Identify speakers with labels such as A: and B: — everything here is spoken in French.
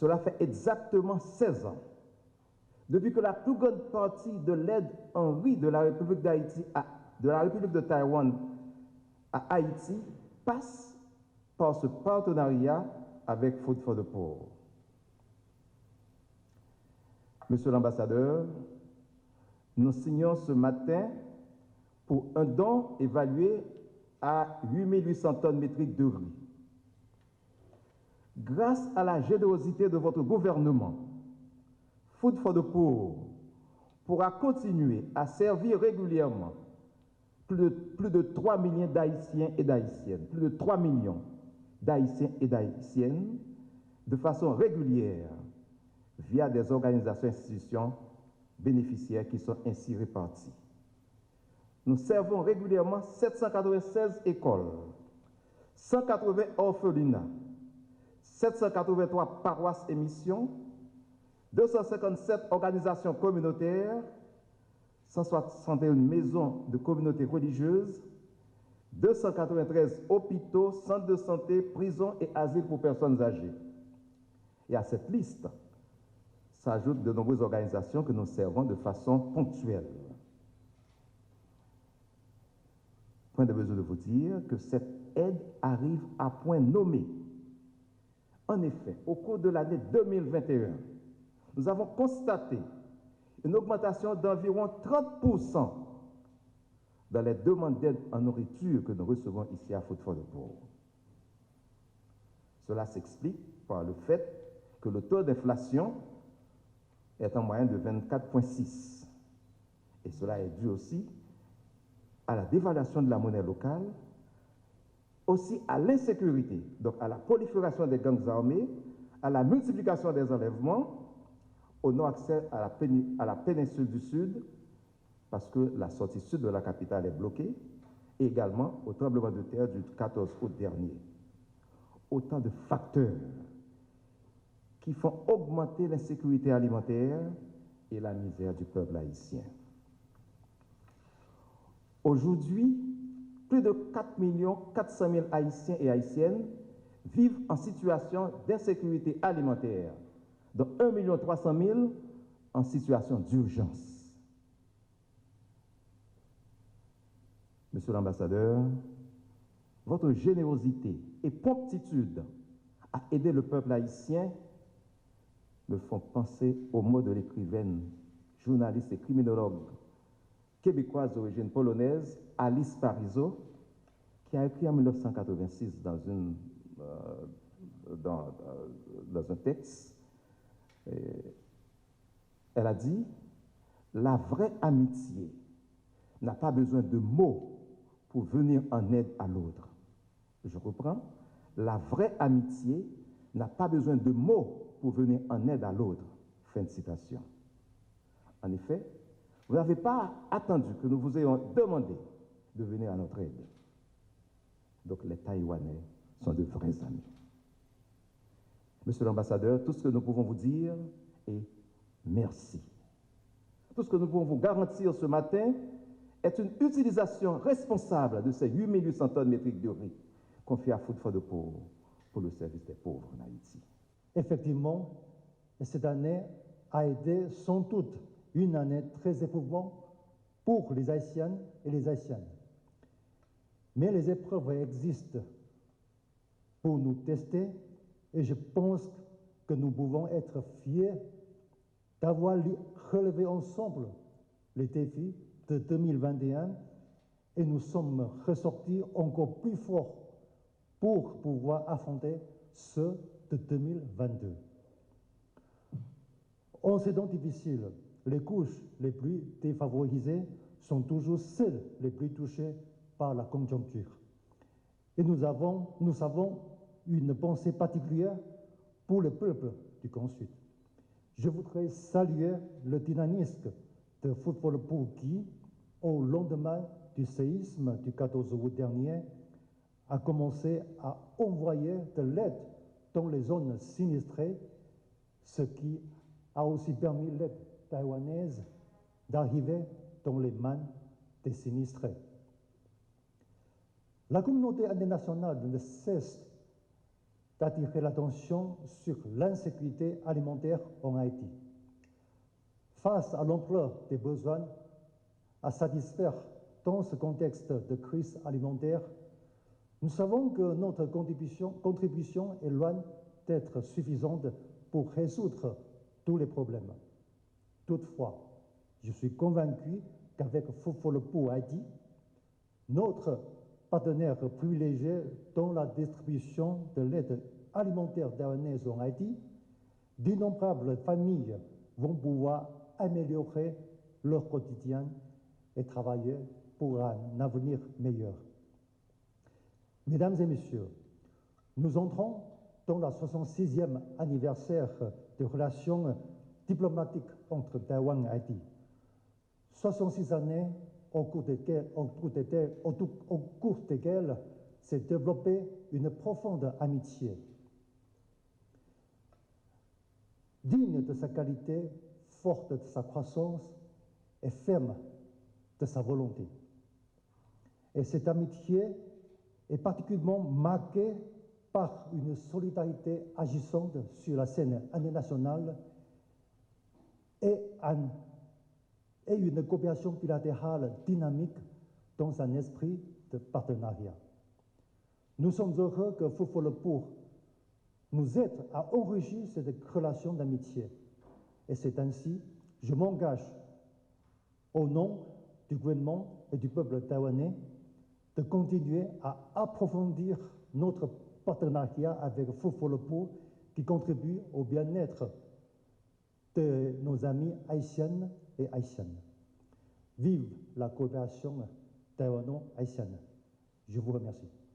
A: Cela fait exactement 16 ans, depuis que la plus grande partie de l'aide en riz de la République de Taïwan à Haïti passe par ce partenariat avec Food for the Poor. Monsieur l'ambassadeur, nous signons ce matin pour un don évalué à 8800 tonnes métriques de riz. Grâce à la générosité de votre gouvernement, Food for the Poor pourra continuer à servir régulièrement plus de 3 millions d'Haïtiens et d'Haïtiennes, plus de 3 millions d'Haïtiens et d'Haïtiennes de façon régulière via des organisations et institutions bénéficiaires qui sont ainsi réparties. Nous servons régulièrement 796 écoles, 180 orphelinats, 783 paroisses et missions, 257 organisations communautaires, 161 maisons de communautés religieuses, 293 hôpitaux, centres de santé, prisons et asiles pour personnes âgées. Et à cette liste s'ajoutent de nombreuses organisations que nous servons de façon ponctuelle. Point de besoin de vous dire que cette aide arrive à point nommé. En effet, au cours de l'année 2021, nous avons constaté une augmentation d'environ 30% dans les demandes d'aide en nourriture que nous recevons ici à Food for the Poor. Cela s'explique par le fait que le taux d'inflation est en moyenne de 24,6. Et cela est dû aussi à la dévaluation de la monnaie locale, aussi à l'insécurité, donc à la prolifération des gangs armés, à la multiplication des enlèvements, au non-accès à la péninsule du Sud, parce que la sortie sud de la capitale est bloquée, et également au tremblement de terre du 14 août dernier. Autant de facteurs qui font augmenter l'insécurité alimentaire et la misère du peuple haïtien. Aujourd'hui, plus de 4 400 000 Haïtiens et Haïtiennes vivent en situation d'insécurité alimentaire, dont 1 300 000 en situation d'urgence. Monsieur l'ambassadeur, votre générosité et promptitude à aider le peuple haïtien me font penser aux mots de l'écrivaine, journaliste et criminologue québécoise d'origine polonaise, Alice Parizeau, qui a écrit en 1986 dans un texte. Elle a dit « La vraie amitié n'a pas besoin de mots pour venir en aide à l'autre. » Je reprends. « La vraie amitié n'a pas besoin de mots pour venir en aide à l'autre. » Fin de citation. En effet, vous n'avez pas attendu que nous vous ayons demandé de venir à notre aide. Donc les Taïwanais sont de vrais amis. Monsieur l'ambassadeur, tout ce que nous pouvons vous dire est merci. Tout ce que nous pouvons vous garantir ce matin est une utilisation responsable de ces 8800 tonnes métriques de riz confiées à Food for the Poor pour le service des pauvres en Haïti.
B: Effectivement, cette année a été sans doute une année très éprouvante pour les Haïtiennes et les Haïtiennes. Mais les épreuves existent pour nous tester et je pense que nous pouvons être fiers d'avoir relevé ensemble les défis de 2021 et nous sommes ressortis encore plus forts pour pouvoir affronter ceux de 2022. En ces temps difficiles, les couches les plus défavorisées sont toujours celles les plus touchées par la conjoncture. Et nous avons une pensée particulière pour le peuple du Grand Sud. Je voudrais saluer le dynamisme de Food for the Poor qui, au lendemain du séisme du 14 août dernier, a commencé à envoyer de l'aide dans les zones sinistrées, ce qui a aussi permis l'aide taïwanaise d'arriver dans les mains des sinistrés. La communauté internationale ne cesse d'attirer l'attention sur l'insécurité alimentaire en Haïti. Face à l'ampleur des besoins à satisfaire dans ce contexte de crise alimentaire, nous savons que notre contribution est loin d'être suffisante pour résoudre tous les problèmes. Toutefois, je suis convaincu qu'avec Fofole pour Haïti, notre partenaire privilégié dans la distribution de l'aide alimentaire taïwanaise en Haïti, d'innombrables familles vont pouvoir améliorer leur quotidien et travailler pour un avenir meilleur. Mesdames et messieurs, nous entrons dans la 66e anniversaire des relations diplomatiques entre Taïwan et Haïti. 66 années au cours desquelles s'est développée une profonde amitié. Digne de sa qualité, forte de sa croissance et ferme de sa volonté. Et cette amitié est particulièrement marquée par une solidarité agissante sur la scène internationale et une coopération bilatérale dynamique dans un esprit de partenariat. Nous sommes heureux que Fofole pour nous aide à enrichir cette relation d'amitié. Et c'est ainsi, je m'engage au nom du gouvernement et du peuple taïwanais de continuer à approfondir notre partenariat avec Fofole pour qui contribue au bien-être de nos amis haïtiennes et haïtiennes. Vive la coopération taïwano-haïtienne. Je vous remercie.